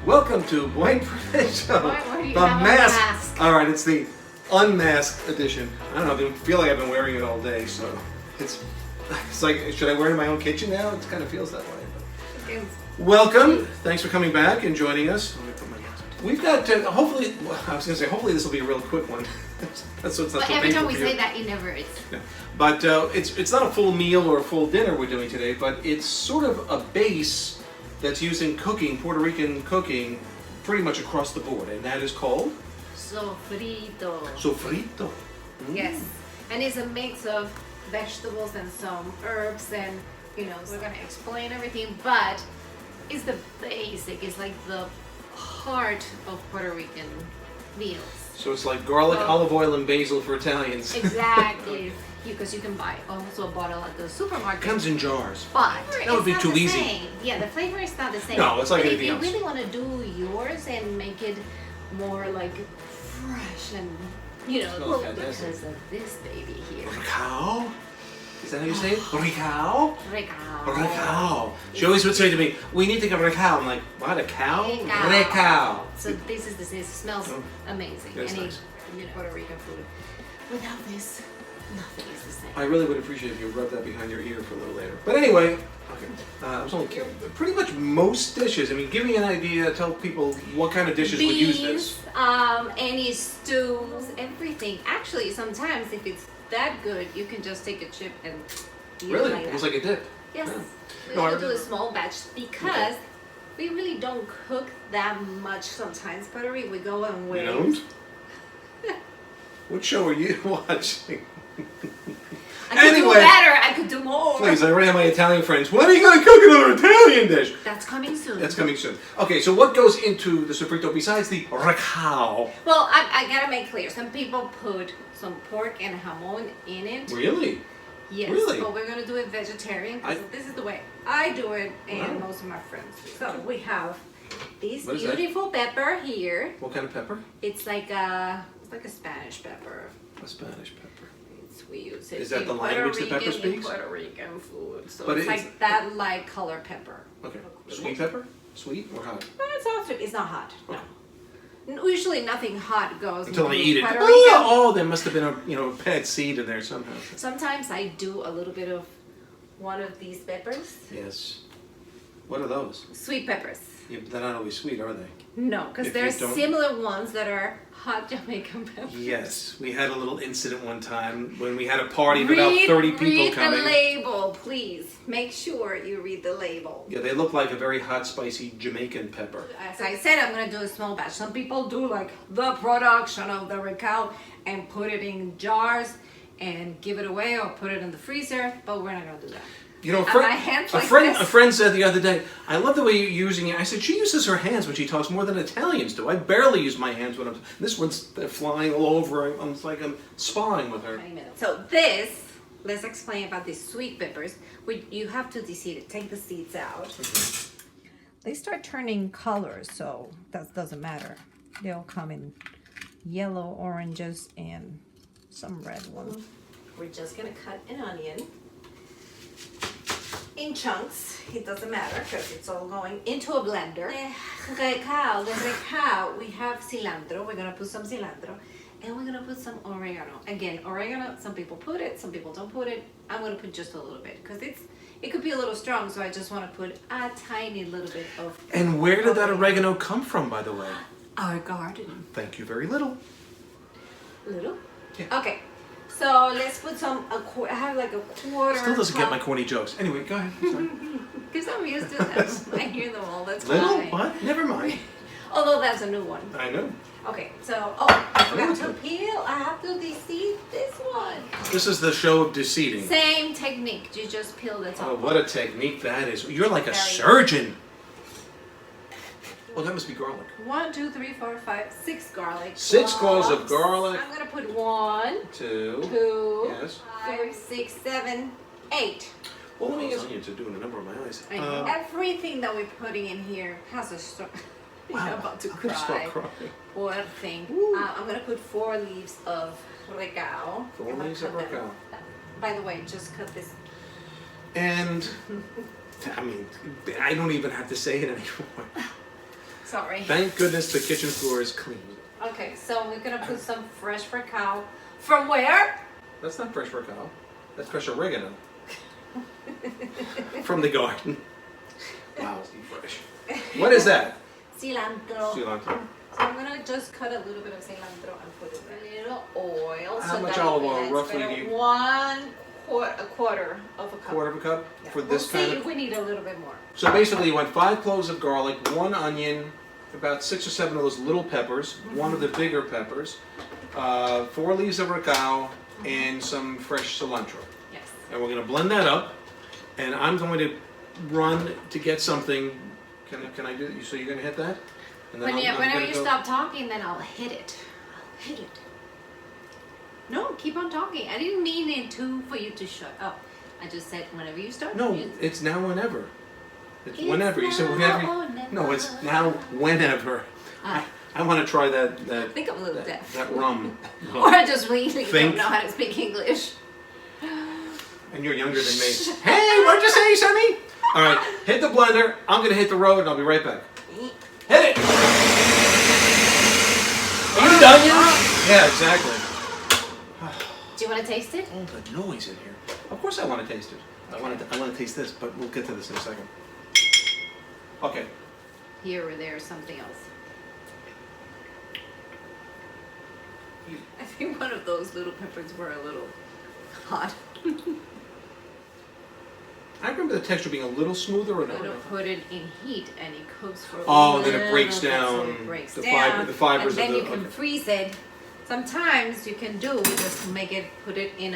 Welcome to Buen Provecho. Why do you The have a mask? All right, it's the unmasked edition. I don't know. I feel like I've been wearing it all day, so it's like, should I wear it in my own kitchen now? It kind of feels that way. But. Welcome. Thanks for coming back and joining us. Let me put my mask on. We've got hopefully. Well, I was going to say hopefully this will be a real quick one. That's what's not But so every time painful we for you. say that, it never is. Yeah. But it's not a full meal or a full dinner we're doing today, but it's sort of a base that's used in cooking, Puerto Rican cooking, pretty much across the board, and that is called Sofrito. Sofrito. Yes, and it's a mix of vegetables and some herbs, and we're gonna explain everything, but it's the basic. It's like the heart of Puerto Rican meals. So it's like garlic, olive oil, and basil for Italians. Exactly, because you can buy also a bottle at the supermarket. Comes in jars. But That would be it's too not the easy. same. Yeah, the flavor is not the same. No, it's like but anything if else. you really want to do yours and make it more like fresh and Smells fantastic. because of this baby here. Ricao? Is that how you say it? Ricao? Recao. Ricao. She always would say to me, "We need to get ricao." I'm like, "What? A cow? Ricao." So this is it smells amazing. That's Any nice. Puerto Rican food. Without this, nothing is the same. I really would appreciate if you rubbed that behind your ear for a little later. But anyway, okay. I was only kidding. Pretty much most dishes. I mean, give me an idea. Tell people what kind of dishes would use this. Any stews, everything. Actually, sometimes if it's that good, you can just take a chip and eat Really? it like It was that. like a dip. Yes. Yeah. We No, I want to do a remember. small batch because we really don't cook that much sometimes. Puerto Rico, we go and You wait. don't? What show are you watching? I could do better. I could do more. Please, I already have my Italian friends. When are you going to cook another Italian dish? That's coming soon. That's coming soon. Okay, so what goes into the sofrito besides the ricao? Well, I gotta make clear. Some people put some pork and jamon in it. Really? Yes, Really? but we're gonna do it vegetarian because this is the way I do it, and Wow. most of my friends do. So we have this What is that? beautiful pepper here. What kind of pepper? It's like a Spanish pepper. A Spanish pepper. We use it Is that in the Puerto language that pepper Rican, in speaks? Puerto Rican food. So But it's it's- like that light color pepper. Okay. Sweet pepper? Sweet or hot? But it's not sweet. It's not hot. Okay. No. Usually nothing hot goes Until I into eat it. Puerto Rican. Oh, there must have been a bad seed in there somehow. Sometimes I do a little bit of one of these peppers. Yes. What are those? Sweet peppers. Yeah, but they're not always sweet, are they? No, because If there's you don't- similar ones that are hot Jamaican peppers. Yes. We had a little incident one time when we had a party of about 30 people read coming. the label, please. Make sure you read the label. Yeah, they look like a very hot, spicy Jamaican pepper. As I said, I'm going to do a small batch. Some people do like the production of the recao and put it in jars and give it away or put it in the freezer, but we're not going to do that. You know, my hands like this? a friend said the other day, "I love the way you're using it." I said, "She uses her hands when she talks more than Italians do. I barely use my hands when I'm. This one's they're flying all over. It's like I'm sparring with her." So this, let's explain about these sweet peppers. You have to de-seed it. Take the seeds out. They start turning colors, so that doesn't matter. They'll come in yellow, oranges, and some red ones. We're just gonna cut an onion in chunks. It doesn't matter because it's all going into a blender. The recao, we have cilantro. We're gonna put some cilantro. And we're gonna put some oregano. Again, oregano, some people put it, some people don't put it. I'm gonna put just a little bit because it could be a little strong, so I just wanna put a tiny little bit of. And where did that oregano come from, by the way? Our garden. Thank you very little. Little? Yeah. Okay. So let's put I have like a quarter. Still doesn't get my cup. corny jokes. Anyway, go ahead. Sorry. Because I'm used to them. I hear them all the time. Little? What? Never mind. Although that's a new one. I know. Okay, so, I forgot Oh, to okay. peel. I have to de-seed this one. This is the show of deceiving. Same technique. You just peel the top. Oh, what a technique that is. You're like a Very- surgeon. Well, that must be garlic. 1, 2, 3, 4, 5, 6 garlic. 6 cloves of cloves. garlic. I'm gonna put 1, 2. 2, Yes. 5, 6, 7, 8. Well, let me get onions are doing a number on my eyes. Everything that we're putting in here has a story. Wow. I'm about to I'm gonna start cry. crying. Poor thing. Ooh. I'm gonna put 4 leaves of recao. 4 I'm gonna leaves of cut them. recao. By the way, just cut this. And, I mean, I don't even have to say it anymore. Sorry. Thank goodness the kitchen floor is clean. Okay, so we're gonna put some fresh cacao. From where? That's not fresh cacao. That's fresh oregano. From the garden. Wow, it's fresh. What is that? Cilantro. Cilantro. So I'm gonna just cut a little bit of cilantro and put it in a little oil. How so much that olive way oil it's roughly better. do you? A quarter of a cup. Quarter of a cup Yeah. for this we'll kind see of. if we need a little bit more. So basically, you want 5 cloves of garlic, 1 onion, about 6 or 7 of those little peppers, 1 of the bigger peppers, 4 leaves of cacao, and some fresh cilantro. Yes. And we're going to blend that up. And I'm going to run to get something. Can I do it? So you're going to hit that? And then Whenever gonna you stop talking, then I'll hit it. I'll hit it. No, keep on talking. I didn't mean it for you to shut up. I just said whenever you start. No, it's now whenever. It's whenever. You said whenever. No, it's now whenever. I want to try that. I think I'm a little deaf. That rum. Or I just really don't know how to speak English. And you're younger than me. Hey, what'd you say, Sonny? All right, hit the blender. I'm gonna hit the road, and I'll be right back. Hit it. Are you done yet? Yeah, exactly. Do you want to taste it? Oh, the noise in here. Of course, I want to taste it. I want to taste this, but we'll get to this in a second. Okay. Here or there, something else. I think one of those little peppers were a little hot. I remember the texture being a little smoother, or no? I'm gonna put it in heat and it cooks for a Oh, little then it breaks bit, down so it breaks the down, fibers and then of the. you can freeze it. Sometimes you can do just put it in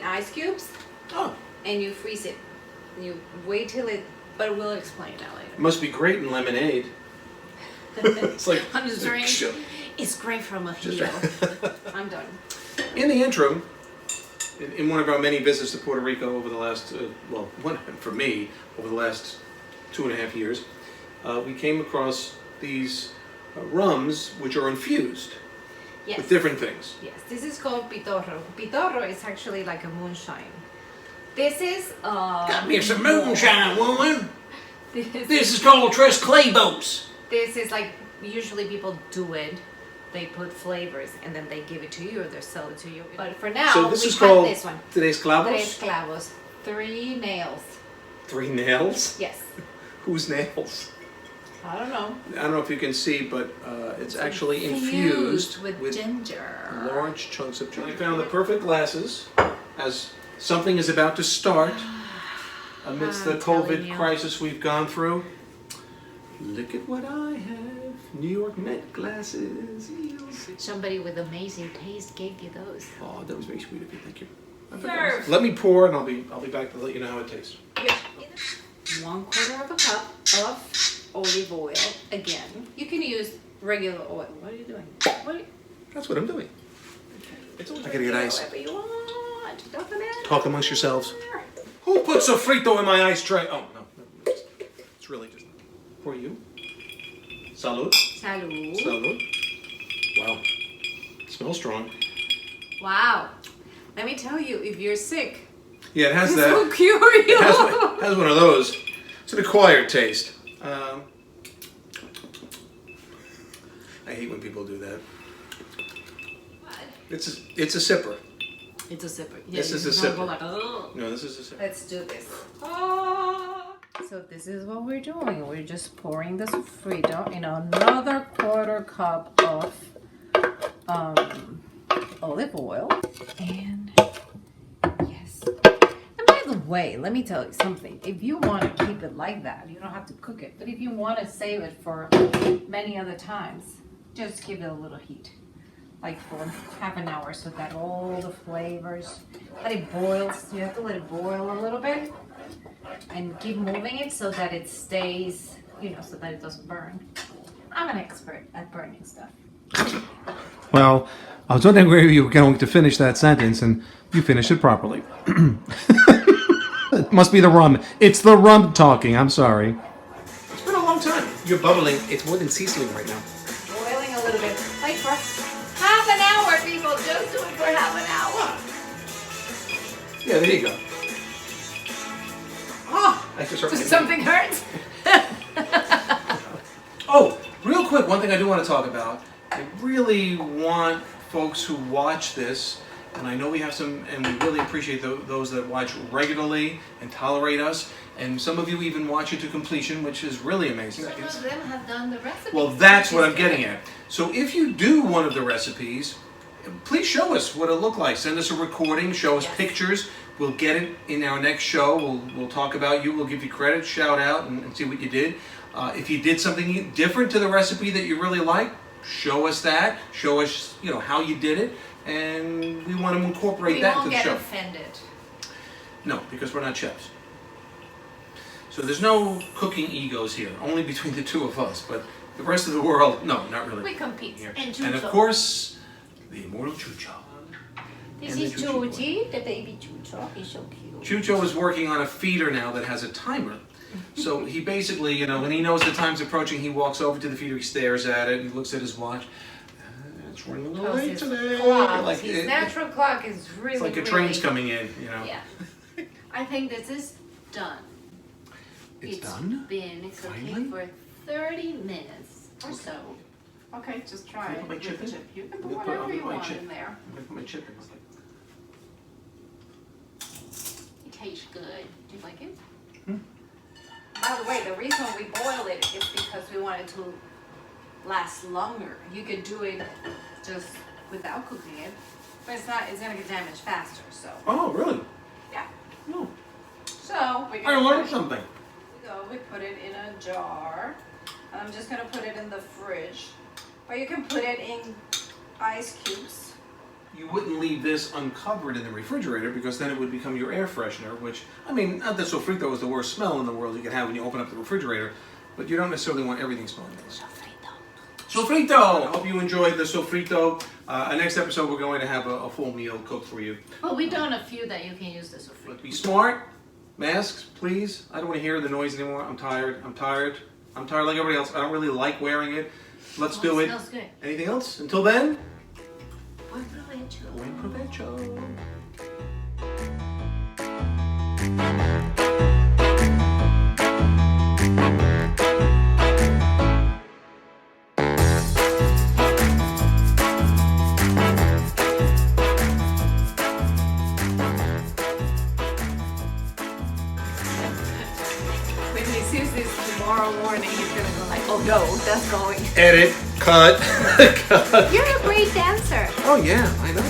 ice cubes, Oh, and you freeze it. You wait till it, but we'll explain that later. it must be great in lemonade. It's like I'm just drink. It's great from a heel. I'm done. In the interim, in one of our many visits to Puerto Rico over the last, for me, over the last 2.5 years, we came across these rums which are infused Yes. with different things. Yes, this is called pitorro. Pitorro is actually like a moonshine. This is Got me some moonshine, woman. This This is called Tres Clavos. is like usually people do it. They put flavors and then they give it to you or they sell it to you. But for now, So this we is have called this one. Tres Clavos. Tres clavos. 3 nails. 3 nails. Yes. Whose nails? I don't know. I don't know if you can see, but it's actually infused with ginger. large chunks of ginger. I found the perfect glasses as something is about to start amidst the I'm telling COVID you. crisis we've gone through. Look at what I have. New York Met glasses. Somebody with amazing taste gave you those. Oh, that was very sweet of you. Thank you. Serve. Let me pour, and I'll be back to let you know how it tastes. 1/4 of a cup of olive oil. Again, you can use regular oil. What are you doing? That's what I'm doing. It's I gotta get ice. Whatever you want. Doesn't matter. Talk amongst yourselves. Who put Sofrito in my ice tray? Oh, no. It's really just for you. Salud. Salud. Salud. Wow. Smells strong. Wow. Let me tell you, if you're sick, Yeah, it has I'm that. so curious. It has one of those. It's an acquired taste. I hate when people do that. It's a sipper. It's a sipper. This is a you don't go sipper. like, oh. No, this is a sipper. Let's do this. Ah. So this is what we're doing. We're just pouring the sofrito in another 1/4 cup of olive oil. And yes. And by the way, let me tell you something. If you want to keep it like that, you don't have to cook it. But if you want to save it for many other times, just give it a little heat. Like for half an hour so that all the flavors, let it boils. You have to let it boil a little bit and keep moving it so that it stays, so that it doesn't burn. I'm an expert at burning stuff. Well, I was wondering where you were going to finish that sentence, and you finished it properly. It must be the rum. It's the rum talking. I'm sorry. It's been a long time. You're bubbling. It's more than sizzling right now. Boiling a little bit. Like for half an hour, people. Just do it for half an hour. Yeah, there you go. Oh, I just heard does something hurt? Oh, quick, one thing I do want to talk about. I really want folks who watch this, and I know we have some, and we really appreciate those that watch regularly and tolerate us, and some of you even watch it to completion, which is really amazing. Some of them have done the recipes. Well, that's what I'm getting at. So if you do one of the recipes, please show us what it looked like. Send us a recording, show us pictures. We'll get it in our next show. We'll talk about you. We'll give you credit, shout out, and see what you did. If you did something different to the recipe that you really like, show us that. Show us, how you did it, and we want to incorporate that into the show. We won't get offended. No, because we're not chefs. So there's no cooking egos here, only between the two of us. But the rest of the world, no, not really. We compete. Here. And of course, the immortal Chucho. This is Chuchi, the baby Chucho. He's so cute. Chucho is working on a feeder now that has a timer. So he basically, when he knows the time's approaching, he walks over to the feeder, he stares at it, and he looks at his watch. It's running a little late today. His natural clock is really, it's like a train's coming in, Yeah. I think this is done. It's done? Been cooking for 30 minutes or so. Okay, just try it. Put my chip in? You can put whatever you want in there. I'm going to put my chip in. It tastes good. Do you like it? By the way, the reason we boil it is because we want it to last longer. You could do it just without cooking it, but it's gonna get damaged faster. So. Oh, really? Yeah. Oh. So I learned something. We put it in a jar. I'm just gonna put it in the fridge, or you can put it in ice cubes. You wouldn't leave this uncovered in the refrigerator because then it would become your air freshener, which, not that Sofrito is the worst smell in the world you can have when you open up the refrigerator, but you don't necessarily want everything smelling nice. Sofrito! I hope you enjoyed the Sofrito. Next episode, we're going to have a full meal cooked for you. Well, we've done a few that you can use the Sofrito. But be smart. Masks, please. I don't want to hear the noise anymore. I'm tired. I'm tired like everybody else. I don't really like wearing it. Let's do it. Smells good. Anything else? Until then? Buen provecho. Buen provecho. When he sees this tomorrow morning, he's gonna go like, oh no, that's going. Edit. Cut. Cut. You're a great dancer. Oh yeah, I know.